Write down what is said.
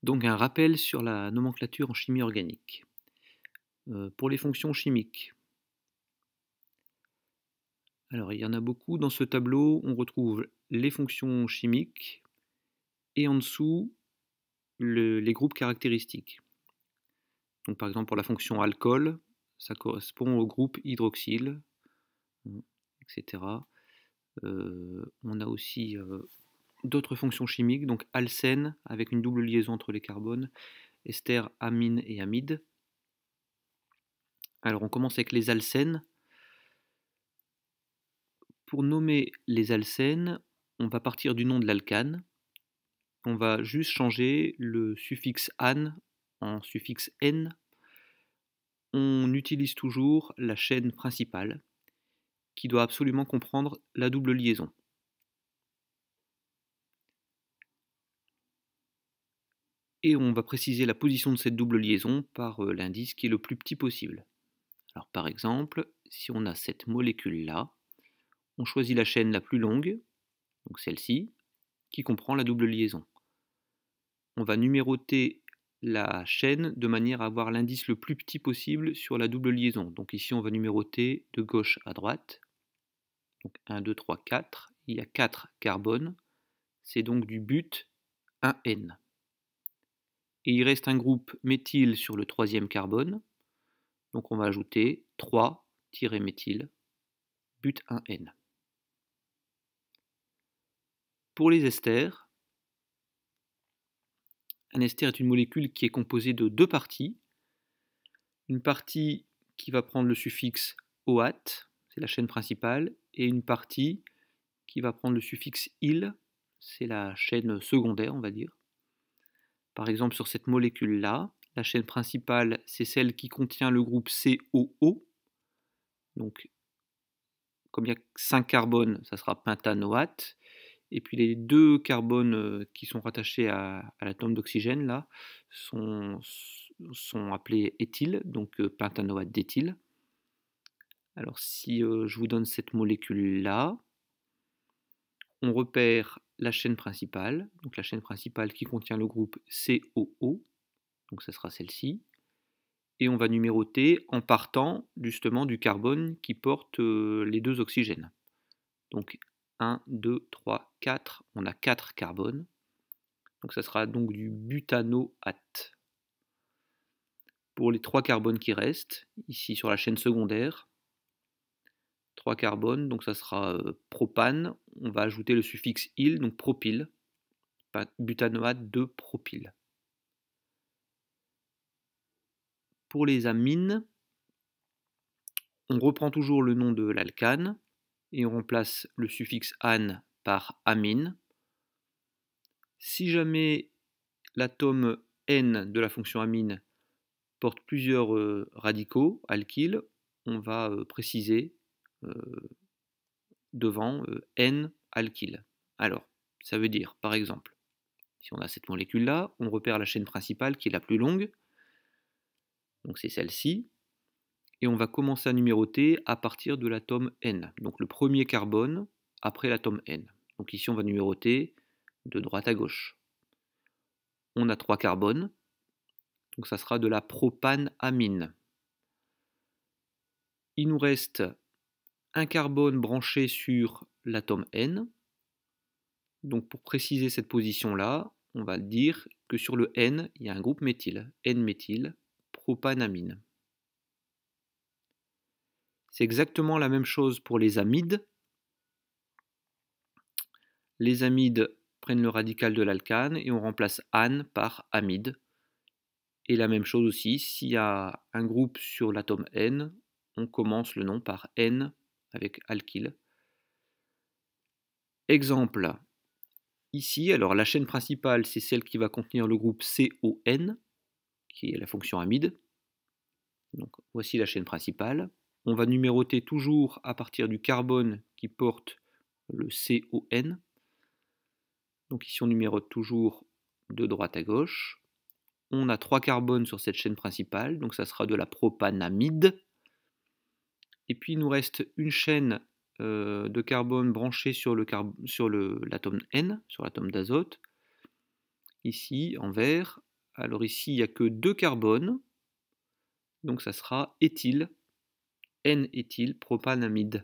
Donc un rappel sur la nomenclature en chimie organique. Pour les fonctions chimiques, alors il y en a beaucoup dans ce tableau, on retrouve les fonctions chimiques et en dessous les groupes caractéristiques. Donc par exemple pour la fonction alcool, ça correspond au groupe hydroxyle, etc. On a aussi d'autres fonctions chimiques, donc alcène avec une double liaison entre les carbones, ester, amine et amide. Alors on commence avec les alcènes. Pour nommer les alcènes, on va partir du nom de l'alcane. On va juste changer le suffixe -ane en suffixe -ene. On utilise toujours la chaîne principale qui doit absolument comprendre la double liaison. Et on va préciser la position de cette double liaison par l'indice qui est le plus petit possible. Alors par exemple, si on a cette molécule-là, on choisit la chaîne la plus longue, donc celle-ci, qui comprend la double liaison. On va numéroter la chaîne de manière à avoir l'indice le plus petit possible sur la double liaison. Donc ici on va numéroter de gauche à droite. Donc 1, 2, 3, 4. Il y a 4 carbones. C'est donc du but 1N. Et il reste un groupe méthyle sur le troisième carbone. Donc on va ajouter 3-méthyle, but 1N. Pour les esters, un ester est une molécule qui est composée de deux parties. Une partie qui va prendre le suffixe -oate, c'est la chaîne principale, et une partie qui va prendre le suffixe -il, c'est la chaîne secondaire, on va dire. Par exemple, sur cette molécule-là, la chaîne principale, c'est celle qui contient le groupe COO. Donc, comme il y a 5 carbones, ça sera pentanoate. Et puis les deux carbones qui sont rattachés à l'atome d'oxygène, là, sont appelés éthyle, donc pentanoate d'éthyle. Alors si je vous donne cette molécule-là, on repère la chaîne principale, donc la chaîne principale qui contient le groupe COO, donc ça sera celle-ci, et on va numéroter en partant justement du carbone qui porte les deux oxygènes. Donc 1, 2, 3, 4, on a 4 carbones, donc ça sera donc du butanoate. Pour les 3 carbones qui restent, ici sur la chaîne secondaire, 3 carbones, donc ça sera propane, on va ajouter le suffixe -il, donc propyle, butanoate de propyle. Pour les amines, on reprend toujours le nom de l'alcane et on remplace le suffixe -ane par amine. Si jamais l'atome N de la fonction amine porte plusieurs radicaux alkyles, on va préciser devant N-alkyle. Alors, ça veut dire, par exemple, si on a cette molécule-là, on repère la chaîne principale qui est la plus longue, donc c'est celle-ci, et on va commencer à numéroter à partir de l'atome N, donc le premier carbone après l'atome N. Donc ici on va numéroter de droite à gauche. On a 3 carbones, donc ça sera de la propanamine. Il nous reste un carbone branché sur l'atome N. Donc pour préciser cette position-là, on va dire que sur le N, il y a un groupe méthyle, N-méthyle, propanamine. C'est exactement la même chose pour les amides. Les amides prennent le radical de l'alcane et on remplace ane par amide. Et la même chose aussi, s'il y a un groupe sur l'atome N, on commence le nom par N avec alkyle. Exemple, ici, alors la chaîne principale, c'est celle qui va contenir le groupe CON, qui est la fonction amide. Donc voici la chaîne principale. On va numéroter toujours à partir du carbone qui porte le CON. Donc ici on numérote toujours de droite à gauche. On a 3 carbones sur cette chaîne principale, donc ça sera de la propanamide. Et puis il nous reste une chaîne de carbone branchée sur l'atome N, sur l'atome d'azote. Ici en vert, Alors ici, il n'y a que 2 carbones, donc ça sera éthyle, N-éthylpropanamide.